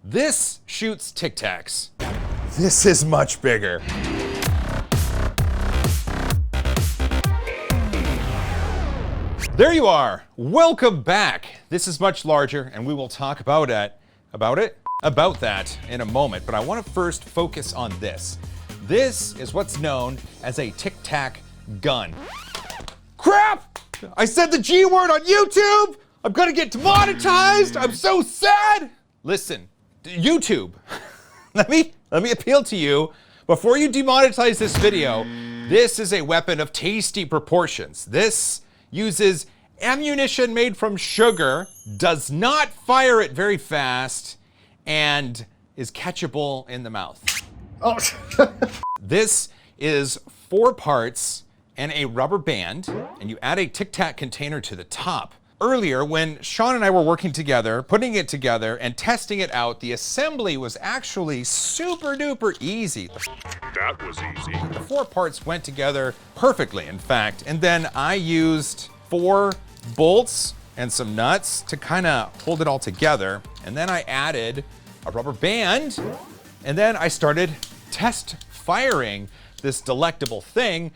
This shoots Tic Tacs. This is much bigger. There you are. Welcome back. This is much larger, and we will talk about that in a moment. But I want to first focus on this. This is what's known as a Tic Tac Gun. Crap! I said the G word on YouTube! I'm gonna get demonetized! I'm so sad! Listen, YouTube, let me appeal to you. Before you demonetize this video, this is a weapon of tasty proportions. This uses ammunition made from sugar, does not fire it very fast, and is catchable in the mouth. Oh. This is 4 parts and a rubber band, and you add a Tic Tac container to the top. Earlier, when Sean and I were working together, putting it together and testing it out, the assembly was actually super duper easy. That was easy. The 4 parts went together perfectly, in fact, and then I used 4 bolts and some nuts to kind of hold it all together, and then I added a rubber band, and then I started test firing this delectable thing.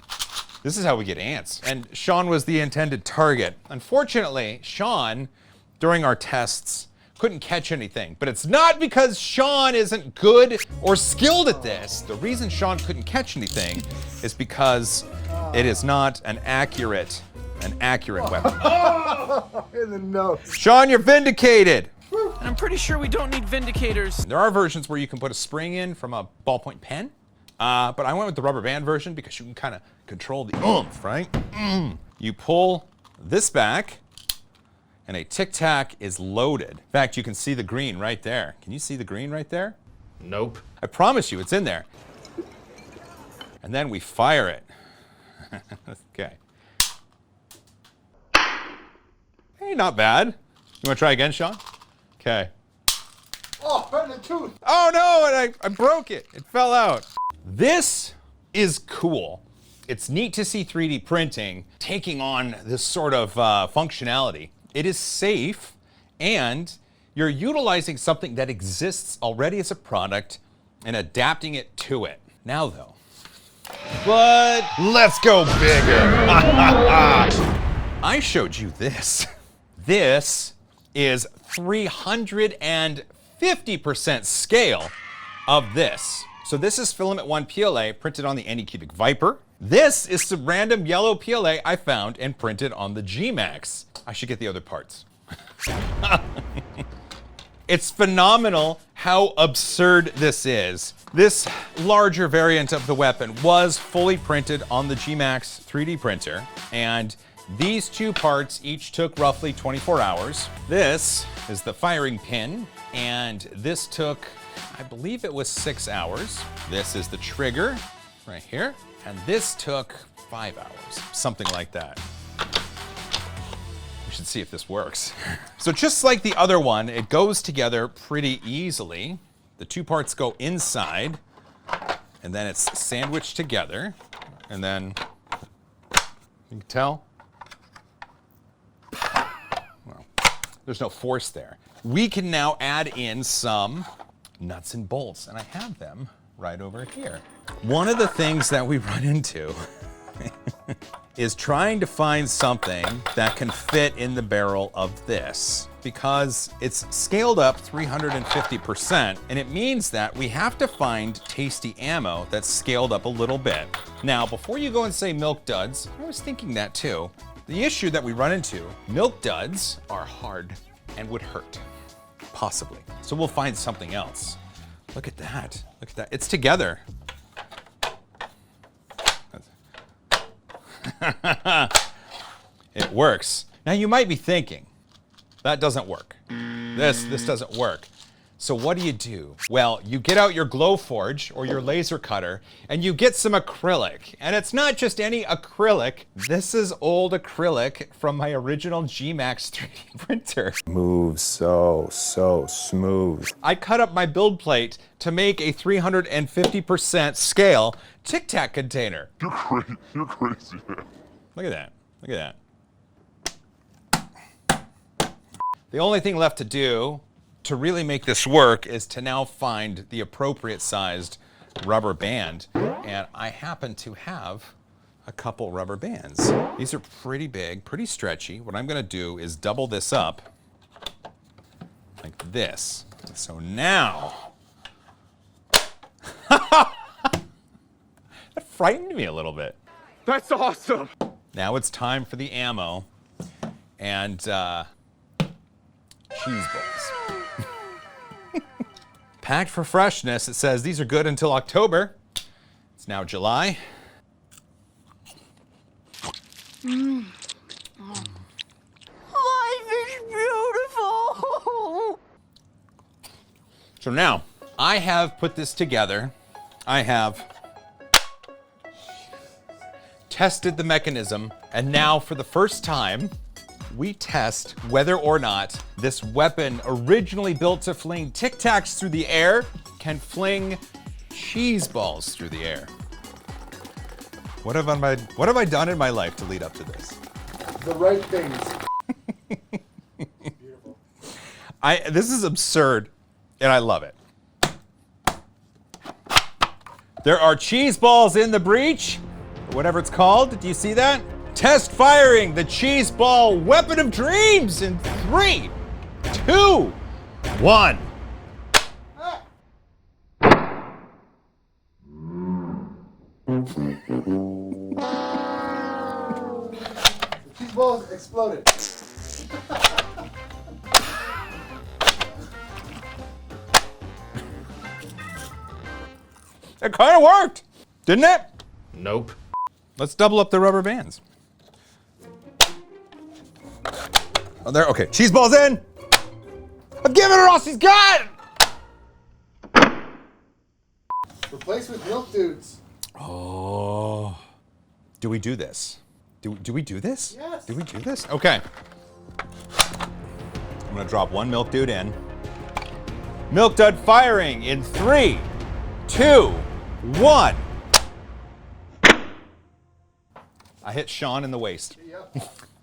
This is how we get ants. And Sean was the intended target. Unfortunately, Sean, during our tests, couldn't catch anything. But it's not because Sean isn't good or skilled at this. The reason Sean couldn't catch anything is because it is not an accurate weapon. In the nose. Sean, you're vindicated. I'm pretty sure we don't need vindicators. There are versions where you can put a spring in from a ballpoint pen. But I went with the rubber band version because you can kind of control the oomph, right? You pull this back, and a Tic Tac is loaded. In fact, you can see the green right there. Can you see the green right there? Nope. I promise you, it's in there. And then we fire it. Okay. Hey, not bad. You want to try again, Sean? Okay. Oh, right in the tooth. Oh no, and I broke it. It fell out. This is cool. It's neat to see 3D printing taking on this sort of functionality. It is safe, and you're utilizing something that exists already as a product and adapting it to it. Now though, but let's go bigger. I showed you this. This is 350% scale of this. So this is filament 1 PLA printed on the Anycubic Viper. This is some random yellow PLA I found and printed on the G-Max. I should get the other parts. It's phenomenal how absurd this is. This larger variant of the weapon was fully printed on the G-Max 3D printer, and these 2 parts each took roughly 24 hours. This is the firing pin, and this took, I believe it was 6 hours. This is the trigger right here, and this took 5 hours, something like that. We should see if this works. So just like the other one, it goes together pretty easily. The 2 parts go inside, and then it's sandwiched together, and then you can tell, well, there's no force there. We can now add in some nuts and bolts, and I have them right over here. One of the things that we run into is trying to find something that can fit in the barrel of this, because it's scaled up 350%, and it means that we have to find tasty ammo that's scaled up a little bit. Now, before you go and say milk duds, I was thinking that too. The issue that we run into, milk duds are hard and would hurt, possibly. So we'll find something else. Look at that, look at that, it's together. It works. Now you might be thinking, that doesn't work. This doesn't work. So what do? Well, you get out your Glowforge or your laser cutter and you get some acrylic. And it's not just any acrylic. This is old acrylic from my original G-Max 3D printer. Moves so smooth. I cut up my build plate to make a 350% scale Tic Tac container. You're crazy, man. Look at that, look at that. The only thing left to do to really make this work is to now find the appropriate sized rubber band. And I happen to have a couple rubber bands. These are pretty big, pretty stretchy. What I'm gonna do is double this up like this. So now, that frightened me a little bit. That's awesome. Now it's time for the ammo and cheese balls. Packed for freshness, it says these are good until October. It's now July. Life is beautiful. So now, I have put this together. I have tested the mechanism, and now for the first time, we test whether or not this weapon, originally built to fling Tic Tacs through the air, can fling cheese balls through the air. What have I done in my life to lead up to this? The right things. Beautiful. This is absurd, and I love it. There are cheese balls in the breech, whatever it's called. Do you see that? Test firing the cheese ball weapon of dreams in 3, 2, 1. The cheese balls exploded. It kind of worked, didn't it? Nope. Let's double up the rubber bands. Oh, there. Okay, cheese balls in. I'm giving it all she's got. Replaced with milk dudes. Oh, do we do this? Do we do this? Yes. Do we do this? Okay. I'm gonna drop one milk dude in. Milk dud firing in 3, 2, 1. I hit Sean in the waist.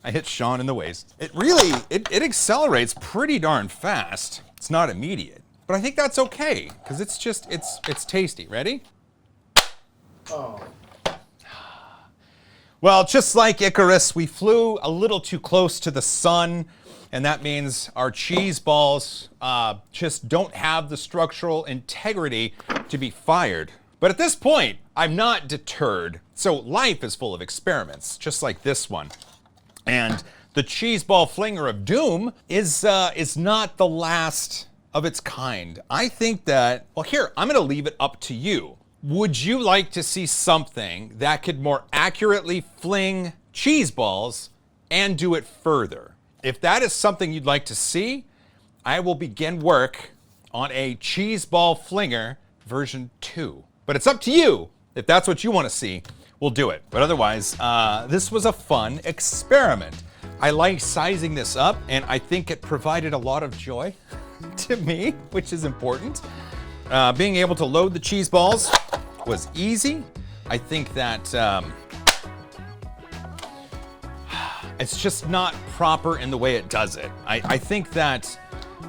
I hit Sean in the waist. It really, it accelerates pretty darn fast. It's not immediate, but I think that's okay, because it's just, it's tasty. Ready? Oh. Well, just like Icarus, we flew a little too close to the sun, and that means our cheese balls just don't have the structural integrity to be fired. But at this point, I'm not deterred. So life is full of experiments, just like this one. And the cheese ball flinger of doom is not the last of its kind. I think that, well, here, I'm gonna leave it up to you. Would you like to see something that could more accurately fling cheese balls and do it further? If that is something you'd like to see, I will begin work on a cheese ball flinger version 2. But it's up to you. If that's what you want to see, we'll do it. But otherwise, this was a fun experiment. I like sizing this up, and I think it provided a lot of joy to me, which is important. Being able to load the cheese balls was easy. I think that it's just not proper in the way it does it. I think that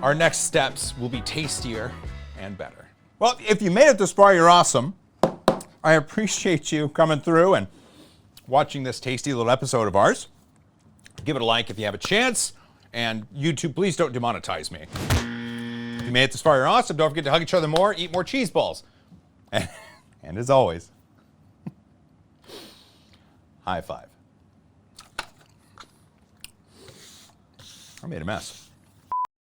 our next steps will be tastier and better. Well, if you made it this far, you're awesome. I appreciate you coming through and watching this tasty little episode of ours. Give it a like if you have a chance. And YouTube, please don't demonetize me. If you made it this far, you're awesome. Don't forget to hug each other more, eat more cheese balls. And as always, high five. I made a mess.